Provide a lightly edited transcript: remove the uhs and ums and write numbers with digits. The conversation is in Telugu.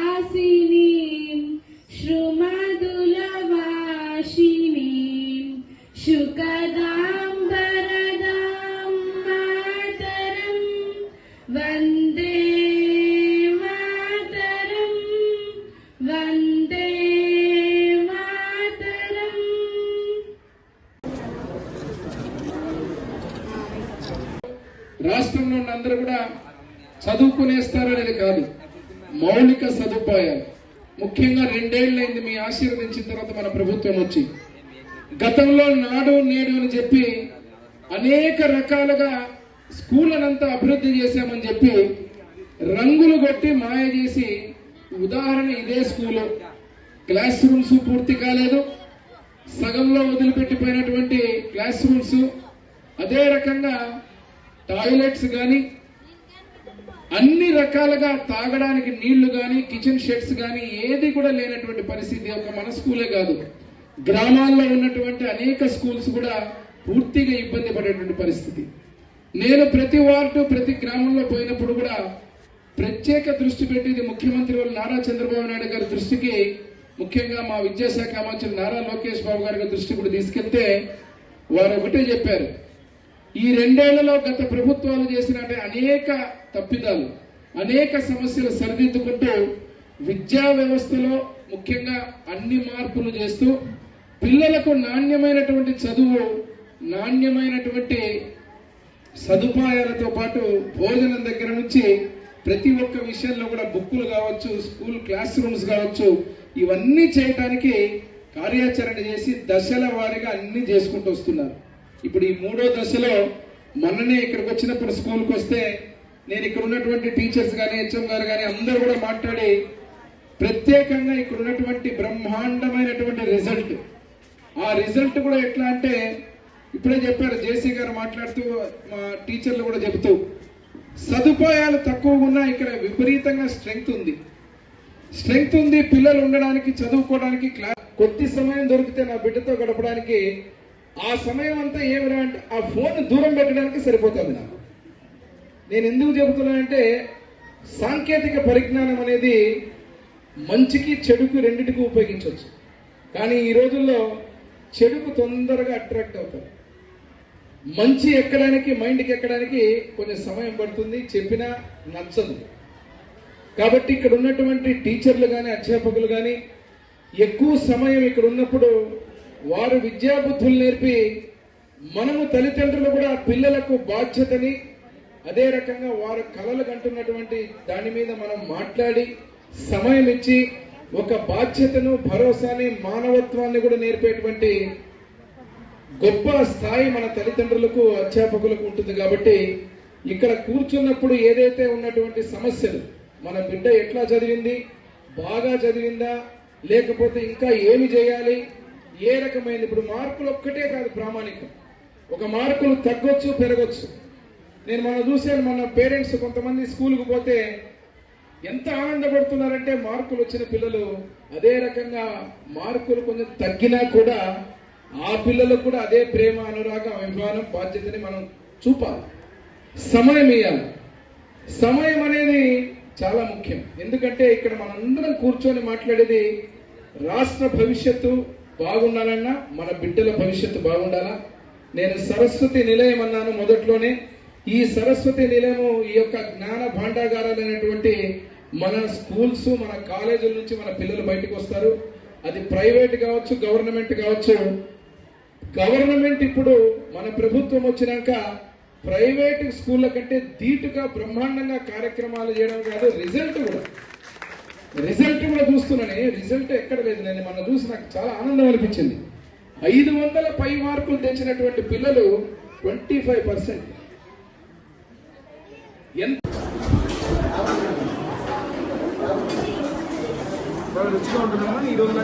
सुहासिनीं श्रुमधुलवासिनीं शुकदां वरदां मातरं वन्दे मातरं वन्दे मातरं। రాష్ట్రంలో అందరూ కూడా చదువుకునేస్తారనేది కాదు, మౌలిక సదుపాయాలు ముఖ్యంగా 2 ఏళ్లైంది మీ ఆశీర్వదించిన తర్వాత మన ప్రభుత్వం వచ్చి. గతంలో నాడు నేడు అని చెప్పి అనేక రకాలుగా స్కూళ్ళనంతా అభివృద్ధి చేశామని చెప్పి రంగులు కొట్టి మాయ చేసి, ఉదాహరణ ఇదే స్కూలు క్లాస్ రూమ్స్ పూర్తి కాలేదు, సగంలో వదిలిపెట్టిపోయినటువంటి క్లాస్ రూమ్స్, అదే రకంగా టాయిలెట్స్ గాని అన్ని రకాలుగా తాగడానికి నీళ్లు గాని కిచెన్ షెడ్స్ గాని ఏది కూడా లేనటువంటి పరిస్థితి. ఒక మన స్కూలే కాదు, గ్రామాల్లో ఉన్నటువంటి అనేక స్కూల్స్ కూడా పూర్తిగా ఇబ్బంది పడేటువంటి పరిస్థితి. నేను ప్రతి వార్డు ప్రతి గ్రామంలో పోయినప్పుడు కూడా ప్రత్యేక దృష్టి పెట్టేది ముఖ్యమంత్రి వాళ్ళు నారా చంద్రబాబు నాయుడు గారి దృష్టికి, ముఖ్యంగా మా విద్యాశాఖ మంత్రి నారా లోకేష్ బాబు గారి దృష్టి కూడా తీసుకెళ్తే వారు ఒకటే చెప్పారు, ఈ 2 ఏళ్లలో గత ప్రభుత్వాలు చేసిన అనేక తప్పిదాలు అనేక సమస్యలు సరిదిద్దుకుంటూ విద్యా వ్యవస్థలో ముఖ్యంగా అన్ని మార్పులు చేస్తూ పిల్లలకు నాణ్యమైనటువంటి చదువు, నాణ్యమైనటువంటి సదుపాయాలతో పాటు భోజనం దగ్గర నుంచి ప్రతి ఒక్క విషయంలో కూడా బుక్కులు కావచ్చు, స్కూల్ క్లాస్ రూమ్స్ కావచ్చు, ఇవన్నీ చేయడానికి కార్యాచరణ చేసి దశల వారీగా అన్ని చేసుకుంటూ వస్తున్నారు. ఇప్పుడు ఈ 3వ దశలో మొన్ననే ఇక్కడికి వచ్చినప్పుడు స్కూల్కి వస్తే నేను ఇక్కడ ఉన్నటువంటి టీచర్స్ కానీ హెచ్ఎం గారు కానీ అందరూ కూడా మాట్లాడి ప్రత్యేకంగా ఇక్కడ ఉన్నటువంటి బ్రహ్మాండమైనటువంటి రిజల్ట్, ఆ రిజల్ట్ కూడా ఎట్లా అంటే ఇప్పుడే చెప్పారు జేసీ గారు మాట్లాడుతూ, మా టీచర్లు కూడా చెబుతూ, సదుపాయాలు తక్కువగా ఉన్నా ఇక్కడ విపరీతంగా స్ట్రెంగ్త్ ఉంది, పిల్లలు ఉండడానికి చదువుకోవడానికి కొద్ది సమయం దొరికితే నా బిడ్డతో గడపడానికి ఆ సమయం అంతా ఏమిరా అంటే ఆ ఫోన్ దూరం పెట్టడానికి సరిపోతుంది నాకు. నేను ఎందుకు చెబుతున్నానంటే సాంకేతిక పరిజ్ఞానం అనేది మంచికి చెడుకు రెండింటికి ఉపయోగించవచ్చు, కానీ ఈ రోజుల్లో చెడుకు తొందరగా అట్రాక్ట్ అవుతారు. మంచి ఎక్కడానికి, మైండ్కి ఎక్కడానికి కొంచెం సమయం పడుతుంది, చెప్పినా నచ్చదు. కాబట్టి ఇక్కడ ఉన్నటువంటి టీచర్లు కానీ అధ్యాపకులు కానీ ఎక్కువ సమయం ఇక్కడ ఉన్నప్పుడు వారు విద్యాబుద్ధులు నేర్పి, మనము తల్లిదండ్రులు కూడా పిల్లలకు బాధ్యతని, అదే రకంగా వారు కలలు కంటున్నటువంటి దాని మీద మనం మాట్లాడి సమయం ఇచ్చి ఒక బాధ్యతను, భరోసాని, మానవత్వాన్ని కూడా నేర్పేటువంటి గొప్ప స్థాయి మన తల్లిదండ్రులకు అధ్యాపకులకు ఉంటుంది. కాబట్టి ఇక్కడ కూర్చున్నప్పుడు ఏదైతే ఉన్నటువంటి సమస్యలు, మన బిడ్డ ఎట్లా చదివింది, బాగా చదివిందా, లేకపోతే ఇంకా ఏమి చేయాలి, ఏ రకమైనది, ఇప్పుడు మార్కులు ఒక్కటే కాదు ప్రామాణికం, ఒక మార్కులు తగ్గొచ్చు పెరగొచ్చు. నేను మనం చూశాను, మన పేరెంట్స్ కొంతమంది స్కూల్కి పోతే ఎంత ఆనందపడుతున్నారంటే మార్కులు వచ్చిన పిల్లలు, అదే రకంగా మార్కులు కొంచెం తగ్గినా కూడా ఆ పిల్లలకు కూడా అదే ప్రేమ, అనురాగం, అభిమానం, బాధ్యతని మనం చూపాలి. సమయం ఇవ్వాలి. సమయం అనేది చాలా ముఖ్యం. ఎందుకంటే ఇక్కడ మనందరం కూర్చొని మాట్లాడేది రాష్ట్ర భవిష్యత్తు బాగుండాలన్నా మన బిడ్డల భవిష్యత్తు బాగుండాలా. నేను సరస్వతి నిలయం అన్నాను మొదట్లోనే. ఈ సరస్వతి నిలయము ఈ యొక్క జ్ఞాన భాండాగారాలైనటువంటి మన స్కూల్స్, మన కాలేజీల నుంచి మన పిల్లలు బయటకు వస్తారు. అది ప్రైవేట్ కావచ్చు, గవర్నమెంట్ కావచ్చు. గవర్నమెంట్ ఇప్పుడు మన ప్రభుత్వం వచ్చినాక ప్రైవేట్ స్కూళ్ళ కంటే ధీటుగా బ్రహ్మాండంగా కార్యక్రమాలు చేయడం కాదు, రిజల్ట్ కూడా చూస్తున్నానే. రిజల్ట్ ఎక్కడ లేదు. నేను మన చూసి నాకు చాలా ఆనందం అనిపించింది. 500 పై మార్కులు తెచ్చినటువంటి పిల్లలు 25%. ఎంత రుచిగా ఉంటుందమ్మా ఈ రోజుల్లో.